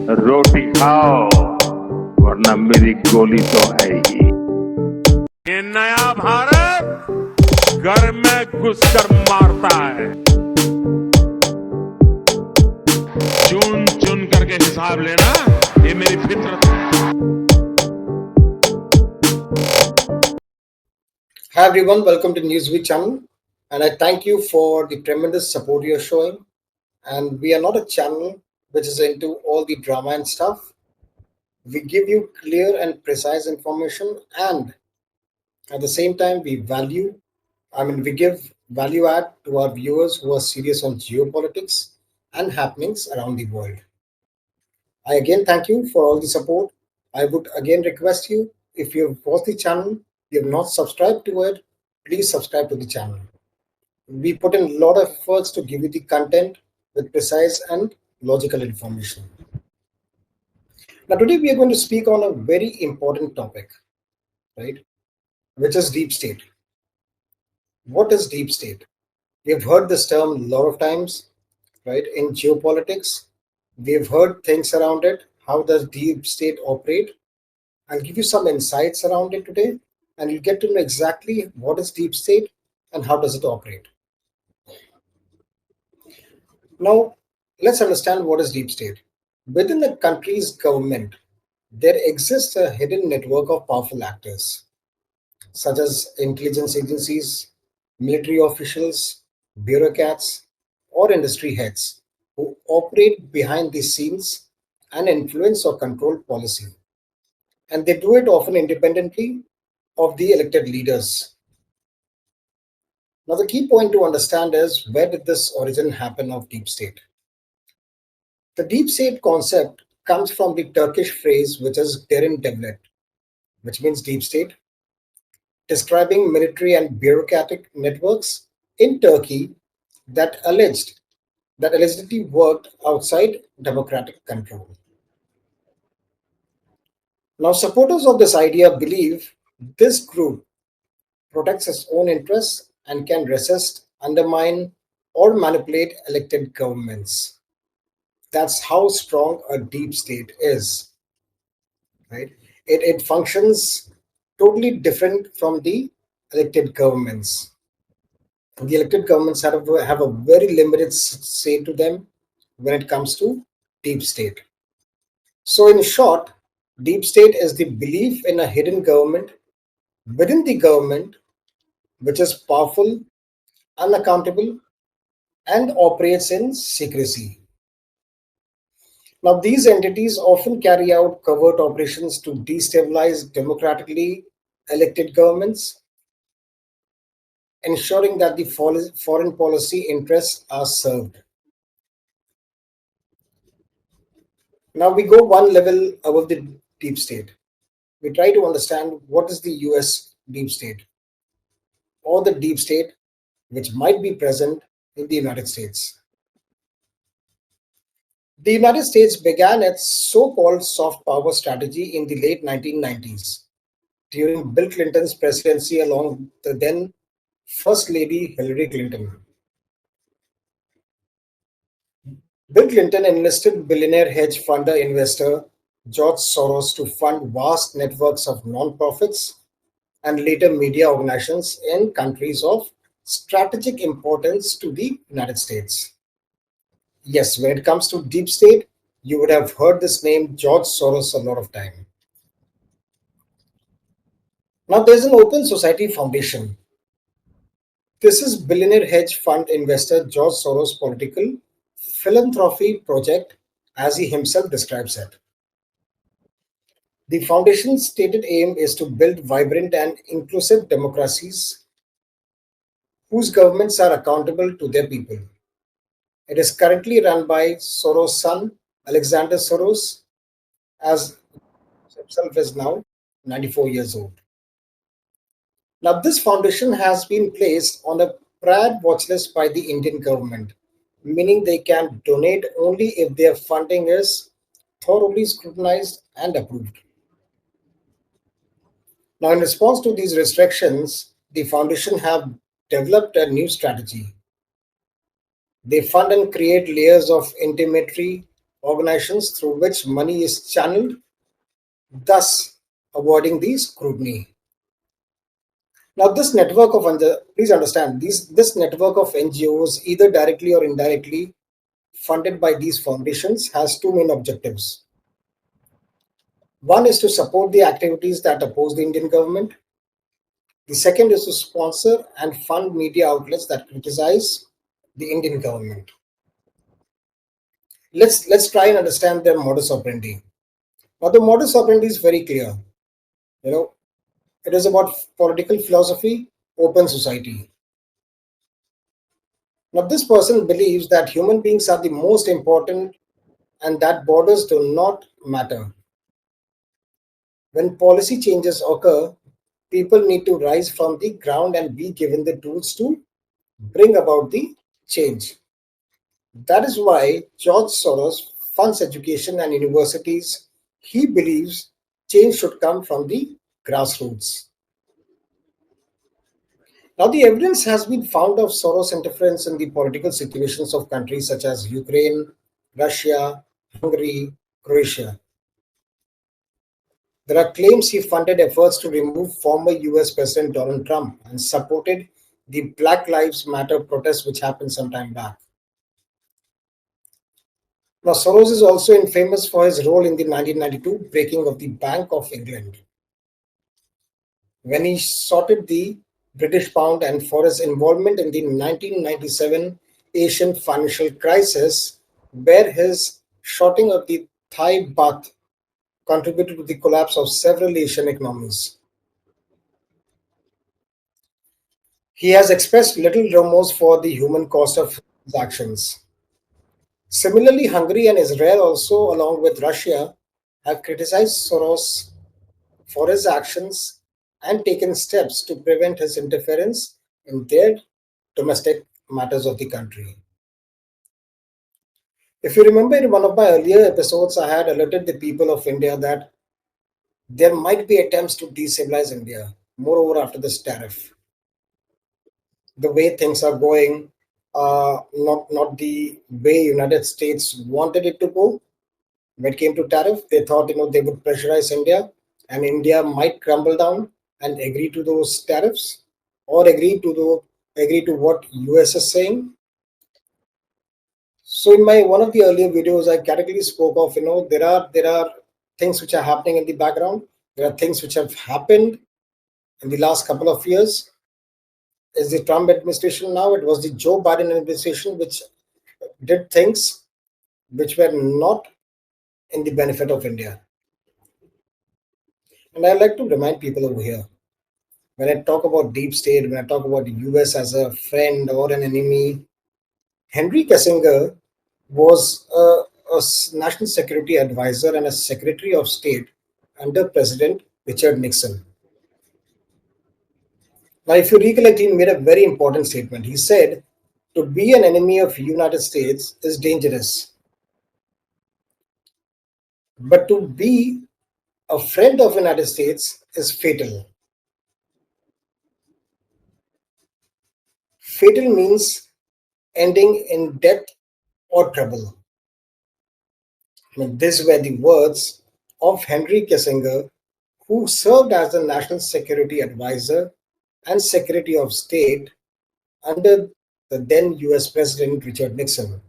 रोटी खाओ वरना मेरी गोली तो है ही। ये नया भारत घर में घुसकर मारता है। चुन चुन करके हिसाब लेना, ये मेरी फितरत है। Hi everyone, welcome to Newsweek channel, and I thank you for the tremendous support you're showing. And we are not a channel which is into all the drama and stuff. We give you clear and precise information, and at the same time, we give value add to our viewers who are serious on geopolitics and happenings around the world. I again thank you for all the support. I would again request you, if you have watched the channel, you have not subscribed to it, please subscribe to the channel. We put in a lot of efforts to give you the content with precise and logical information. Now, today we are going to speak on a very important topic, right? Which is deep state. What is deep state? We have heard this term a lot of times, right? In geopolitics, we have heard things around it. How does deep state operate? I'll give you some insights around it today, and you'll get to know exactly what is deep state and how does it operate. Now, let's understand what is deep state. Within a country's government, there exists a hidden network of powerful actors, such as intelligence agencies, military officials, bureaucrats, or industry heads who operate behind the scenes and influence or control policy. And they do it often independently of the elected leaders. Now, the key point to understand is, where did this origin happen of deep state? The deep state concept comes from the Turkish phrase which is derin devlet, which means deep state, describing military and bureaucratic networks in Turkey that allegedly worked outside democratic control. Now, supporters of this idea believe this group protects its own interests and can resist, undermine, or manipulate elected governments. That's how strong a deep state is, right? It functions totally different from the elected governments. The elected governments have a very limited say to them when it comes to deep state. So, in short, deep state is the belief in a hidden government within the government which is powerful, unaccountable, and operates in secrecy. Now, these entities often carry out covert operations to destabilize democratically elected governments, ensuring that the foreign policy interests are served. Now, we go one level above the deep state. We try to understand what is the US deep state, or the deep state which might be present in the United States. The United States began its so called soft power strategy in the late 1990s during Bill Clinton's presidency, along the then First Lady Hillary Clinton. Bill Clinton enlisted billionaire hedge fund investor George Soros to fund vast networks of non-profits and later media organizations in countries of strategic importance to the United States. Yes, when it comes to deep state, you would have heard this name George Soros a lot of time. Now, there's an Open Society Foundation. This is billionaire hedge fund investor George Soros' political philanthropy project, as he himself describes it. The foundation's stated aim is to build vibrant and inclusive democracies whose governments are accountable to their people. It is currently run by Soros' son, Alexander Soros, as himself is now 94 years old. Now, this foundation has been placed on a prior watch list by the Indian government, meaning they can donate only if their funding is thoroughly scrutinized and approved. Now, in response to these restrictions, the foundation have developed a new strategy. They fund and create layers of intermediary organizations through which money is channeled, thus avoiding the scrutiny. Now, please understand, this network of NGOs, either directly or indirectly funded by these foundations, has two main objectives. One is to support the activities that oppose the Indian government. The second is to sponsor and fund media outlets that criticize the Indian government. Let's try and understand their modus operandi. Now, the modus operandi is very clear. You know, it is about political philosophy, open society. Now, this person believes that human beings are the most important and that borders do not matter. When policy changes occur, people need to rise from the ground and be given the tools to bring about the change. That is why George Soros funds education and universities. He believes change should come from the grassroots. Now, the evidence has been found of Soros' interference in the political situations of countries such as Ukraine, Russia, Hungary, Croatia. There are claims he funded efforts to remove former US President Donald Trump and supported the Black Lives Matter protests which happened some time back. Now, Soros is also infamous for his role in the 1992 breaking of the Bank of England, when he sorted the British pound, and for his involvement in the 1997 Asian financial crisis, where his shorting of the Thai baht contributed to the collapse of several Asian economies. He has expressed little remorse for the human cost of his actions. Similarly, Hungary and Israel, also along with Russia, have criticized Soros for his actions and taken steps to prevent his interference in their domestic matters of the country. If you remember, in one of my earlier episodes, I had alerted the people of India that there might be attempts to destabilize India, moreover, after this tariff. The way things are going, not the way United States wanted it to go. When it came to tariff, they thought they would pressurize India, and India might crumble down and agree to those tariffs, or agree to what US is saying. So in my one of the earlier videos, I categorically spoke of there are things which are happening in the background. There are things which have happened in the last couple of years. Is the Trump administration now? It was the Joe Biden administration which did things which were not in the benefit of India. And I like to remind people over here, when I talk about deep state, when I talk about the US as a friend or an enemy, Henry Kissinger was a national security advisor and a secretary of state under President Richard Nixon. Now, if you recollect, he made a very important statement. He said, to be an enemy of United States is dangerous, but to be a friend of United States is fatal. Fatal means ending in death or trouble. These were the words of Henry Kissinger, who served as the National Security Advisor and Secretary of State under the then US President Richard Nixon.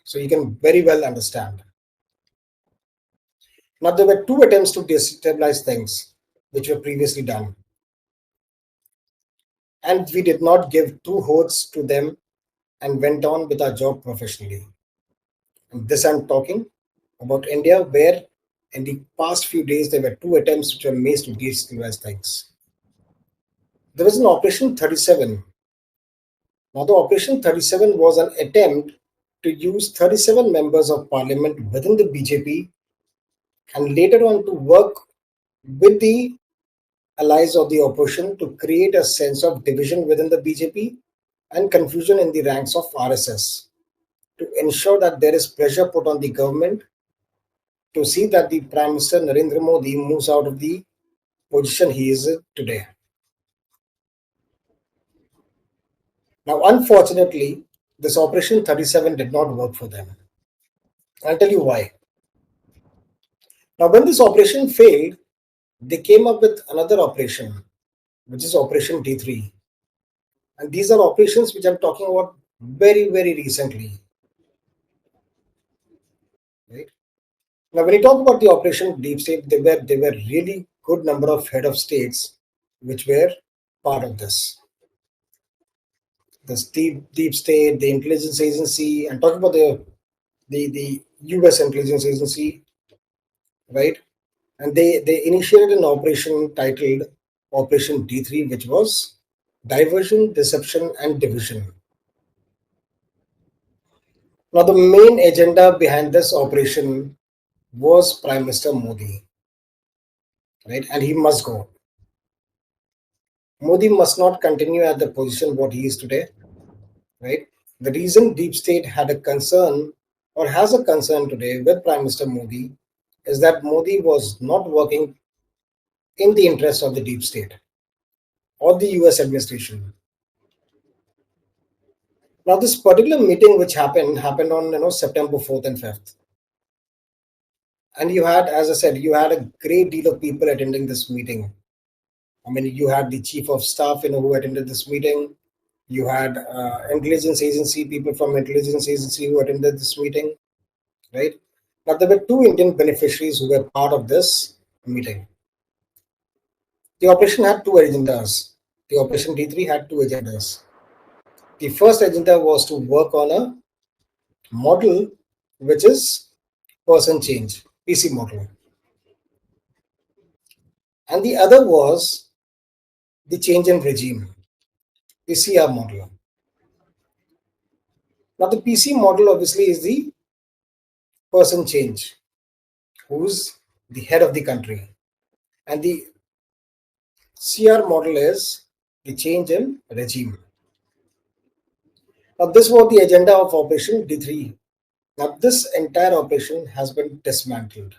So you can very well understand. Now, there were two attempts to destabilize things which were previously done, and we did not give two hoots to them and went on with our job professionally. And this I'm talking about India, where in the past few days there were two attempts which were made to destabilize things. There was an Operation 37. Now, the Operation 37 was an attempt to use 37 members of parliament within the BJP and later on to work with the allies of the opposition to create a sense of division within the BJP and confusion in the ranks of RSS, to ensure that there is pressure put on the government to see that the Prime Minister Narendra Modi moves out of the position he is in today. Now, unfortunately, this Operation 37 did not work for them. I'll tell you why. Now, when this operation failed, they came up with another operation, which is Operation D3. And these are operations which I'm talking about very, very recently. Right? Now, when you talk about the Operation Deep State, there were really good number of head of states which were part of this. The deep state, the intelligence agency, and talking about the US intelligence agency, right? And they initiated an operation titled Operation D3, which was diversion, deception, and division. Now, the main agenda behind this operation was Prime Minister Modi, right? And he must go. Modi must not continue at the position what he is today, right? The reason Deep State had a concern or has a concern today with Prime Minister Modi is that Modi was not working in the interest of the Deep State or the US administration. Now, this particular meeting which happened on September 4th and 5th. And you had, as I said, you had a great deal of people attending this meeting. I mean, you had the chief of staff, who attended this meeting. You had intelligence agency people from intelligence agency who attended this meeting, right? Now, there were two Indian beneficiaries who were part of this meeting. The operation had two agendas. The Operation D3 had two agendas. The first agenda was to work on a model which is person change, PC model. And the other was the change in regime, the CR model. Now, the PC model obviously is the person change, who's the head of the country. And the CR model is the change in regime. Now, this was the agenda of Operation D3. Now, this entire operation has been dismantled.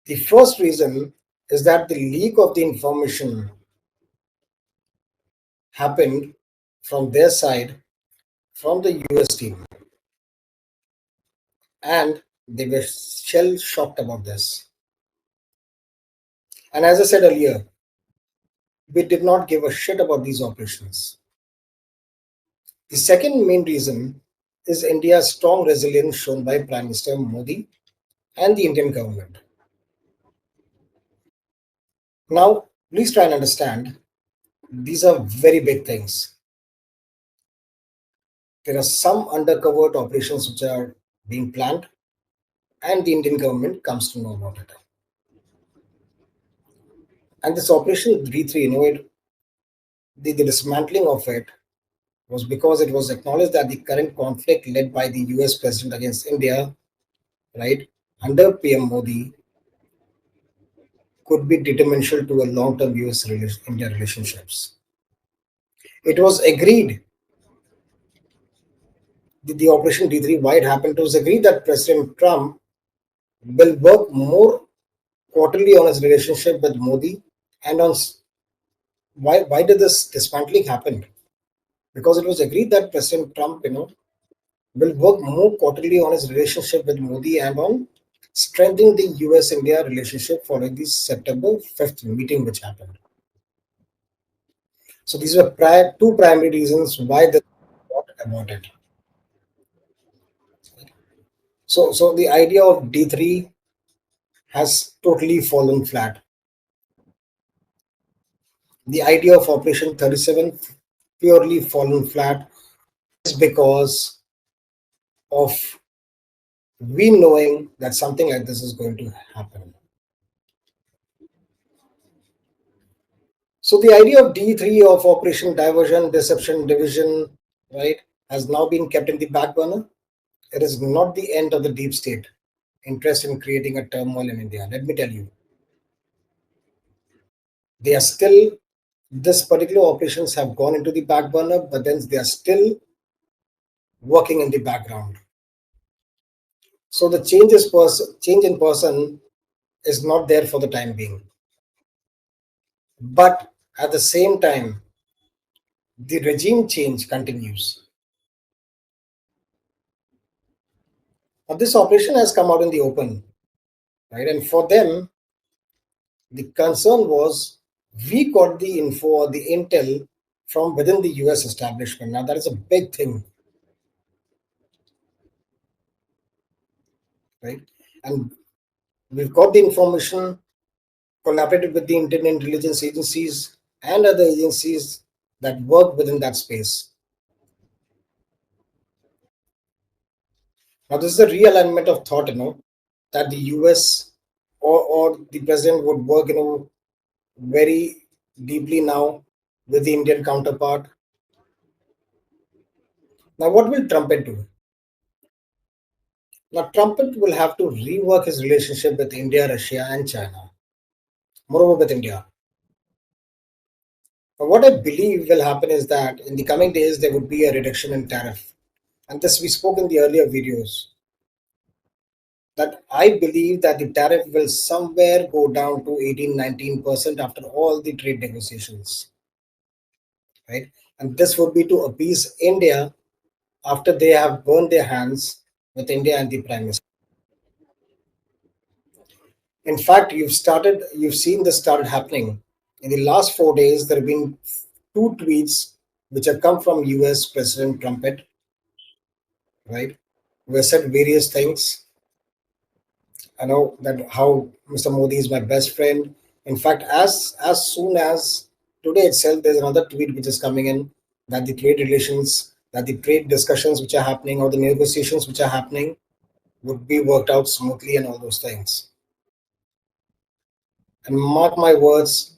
The first reason is that the leak of the information happened from their side, from the US team. And they were shell shocked about this. And as I said earlier, we did not give a shit about these operations. The second main reason is India's strong resilience shown by Prime Minister Modi and the Indian government. Now, please try and understand, these are very big things. There are some undercover operations which are being planned, and the Indian government comes to know about it. And this Operation D3, the dismantling of it was because it was acknowledged that the current conflict led by the US president against India, right, under PM Modi, could be detrimental to a long-term US-India relationships. It was agreed, the Operation D3, why it happened, it was agreed that President Trump will work more quarterly on his relationship with Modi and on why did this dismantling happen? Because it was agreed that President Trump, will work more quarterly on his relationship with Modi and on strengthening the US-India relationship following the September 5th meeting which happened. So these were two primary reasons why they thought about it. So the idea of D3 has totally fallen flat. The idea of Operation 37 purely fallen flat is because of we knowing that something like this is going to happen. So the idea of D3, of Operation Diversion, Deception, Division, right, has now been kept in the back burner. It is not the end of the deep state interest in creating a turmoil in India. Let me tell you, they are still, this particular operations have gone into the back burner, but then they are still working in the background. So the change in person is not there for the time being. But at the same time, the regime change continues. Now, this operation has come out in the open, right? And for them, the concern was we got the info or the intel from within the US establishment. Now, that is a big thing, right? And we've got the information, collaborated with the Indian intelligence agencies and other agencies that work within that space. Now, this is a realignment of thought, that the US or the president would work, very deeply now with the Indian counterpart. Now, what will Trumpet do? Now, Trumpet will have to rework his relationship with India, Russia, and China, moreover with India. But what I believe will happen is that in the coming days, there would be a reduction in tariff. And this we spoke in the earlier videos, that I believe that the tariff will somewhere go down to 18-19% after all the trade negotiations, right? And this would be to appease India after they have burned their hands with India and the Prime Minister. In fact, you've seen this started happening. In the last 4 days, there have been two tweets which have come from US President Trumpet, right? Who has said various things. I know that how Mr. Modi is my best friend. In fact, as soon as today itself, there's another tweet which is coming in that the trade relations, that the trade discussions which are happening or the negotiations which are happening would be worked out smoothly and all those things. And mark my words,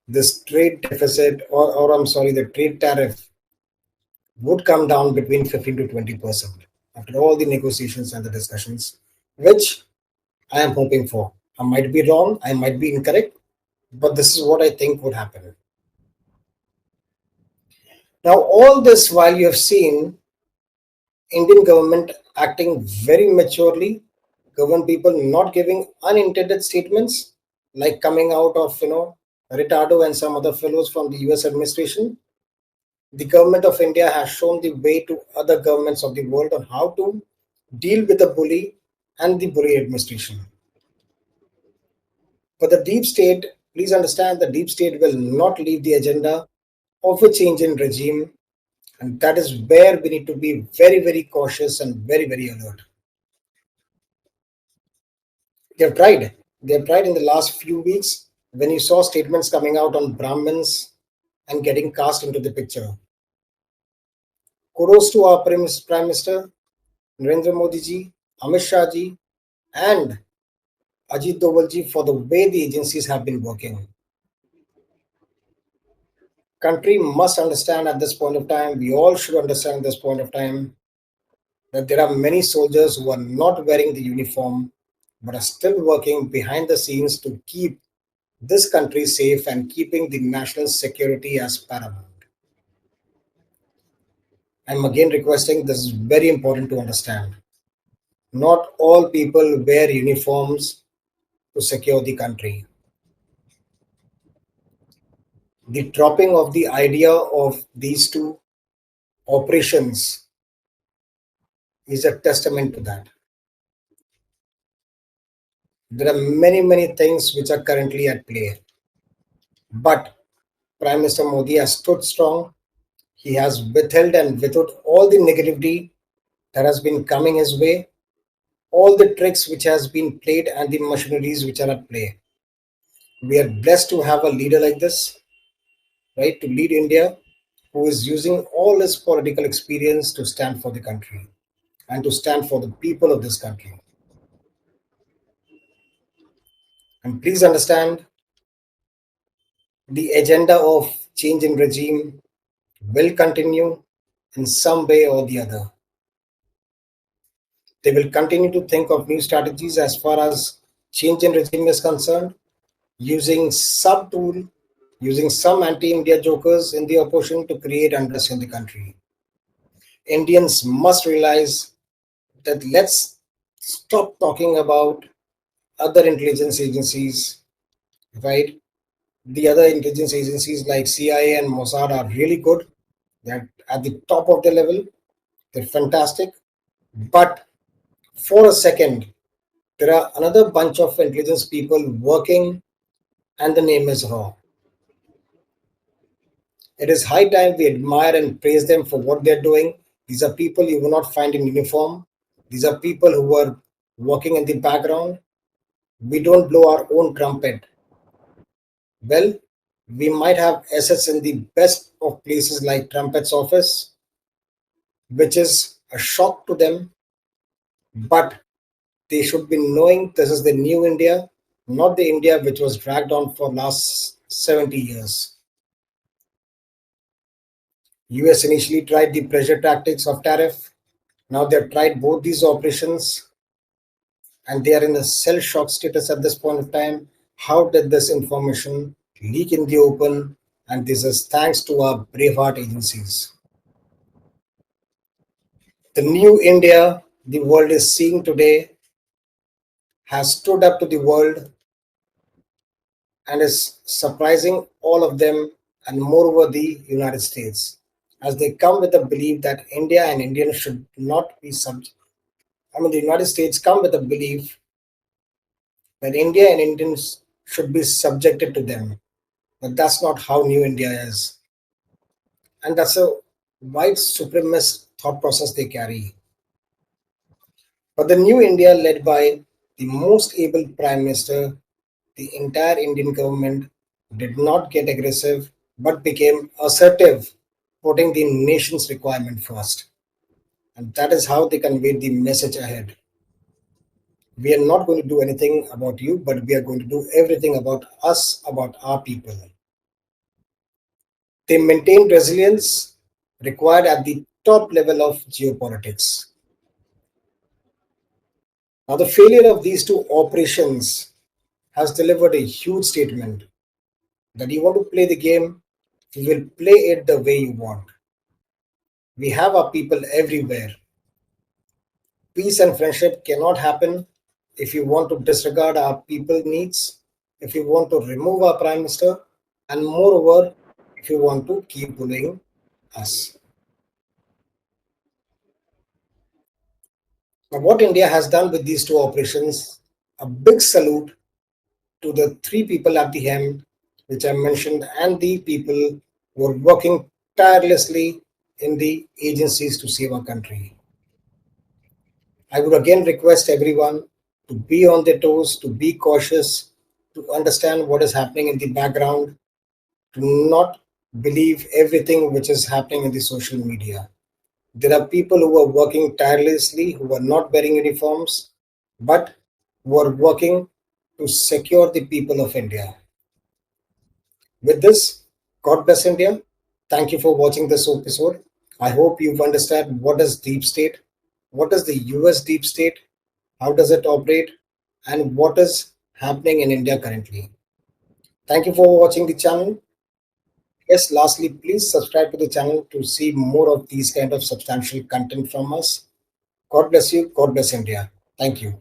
this trade deficit or I'm sorry, the trade tariff would come down between 15 to 20% after all the negotiations and the discussions, which I am hoping for. I might be wrong, I might be incorrect, but this is what I think would happen. Now, all this while you have seen Indian government acting very maturely, government people not giving unintended statements like coming out of Ritardo and some other fellows from the US administration. The government of India has shown the way to other governments of the world on how to deal with the bully and the bully administration. But the deep state, please understand, the deep state will not leave the agenda of a change in regime. And that is where we need to be very, very cautious and very, very alert. They have tried. They have tried in the last few weeks when you saw statements coming out on Brahmins and getting cast into the picture. Kudos to our Prime Minister, Narendra Modi ji, Amit Shah ji, and Ajit Doval ji for the way the agencies have been working. Country must understand at this point of time, we all should understand at this point of time, that there are many soldiers who are not wearing the uniform but are still working behind the scenes to keep this country safe and keeping the national security as paramount. I'm again requesting, this is very important to understand. Not all people wear uniforms to secure the country. The dropping of the idea of these two operations is a testament to that. There are many, many things which are currently at play. But Prime Minister Modi has stood strong. He has withheld and withheld all the negativity that has been coming his way, all the tricks which has been played and the machineries which are at play. We are blessed to have a leader like this, right, to lead India, who is using all his political experience to stand for the country and to stand for the people of this country. And please understand, the agenda of change in regime will continue in some way or the other. They will continue to think of new strategies as far as change in regime is concerned, using some tool, using some anti-India jokers in the opposition to create unrest in the country. Indians must realize that let's stop talking about other intelligence agencies, right? The other intelligence agencies like CIA and Mossad are really good. They're at the top of their level. They're fantastic. But For a second, there are another bunch of intelligence people working, and the name is Raw. It is high time we admire and praise them for what they're doing. These are people you will not find in uniform. These are people who are working in the background. We don't blow our own trumpet. Well, we might have assets in the best of places like Trumpet's office, which is a shock to them, but they should be knowing this is the new India, not the India which was dragged on for last 70 years. US initially tried the pressure tactics of tariff. Now they've tried both these operations and they are in a cell shock status at this point of time. How did this information leak in the open? And this is thanks to our braveheart agencies. The new India the world is seeing today has stood up to the world and is surprising all of them and moreover the United States as they come with the belief that India and Indians should not be subject. The United States come with a belief that India and Indians should be subjected to them. But that's not how New India is. And that's a white supremacist thought process they carry. But the New India, led by the most able Prime Minister, the entire Indian government did not get aggressive but became assertive, putting the nation's requirement first. And that is how they conveyed the message ahead. We are not going to do anything about you, but we are going to do everything about us, about our people. They maintained resilience required at the top level of geopolitics. Now, the failure of these two operations has delivered a huge statement that you want to play the game, you will play it the way you want. We have our people everywhere. Peace and friendship cannot happen if you want to disregard our people needs, if you want to remove our prime minister, and moreover, if you want to keep bullying us. Now, what India has done with these two operations, a big salute to the three people at the helm, which I mentioned, and the people who are working tirelessly in the agencies to save our country. I would again request everyone to be on their toes, to be cautious, to understand what is happening in the background, to not believe everything which is happening in the social media. There are people who are working tirelessly, who are not wearing uniforms, but who are working to secure the people of India. With this, God bless India. Thank you for watching this episode. I hope you've understood what is deep state, what is the US deep state, how does it operate, and what is happening in India currently. Thank you for watching the channel. Yes, lastly, please subscribe to the channel to see more of these kind of substantial content from us. God bless you. God bless India. Thank you.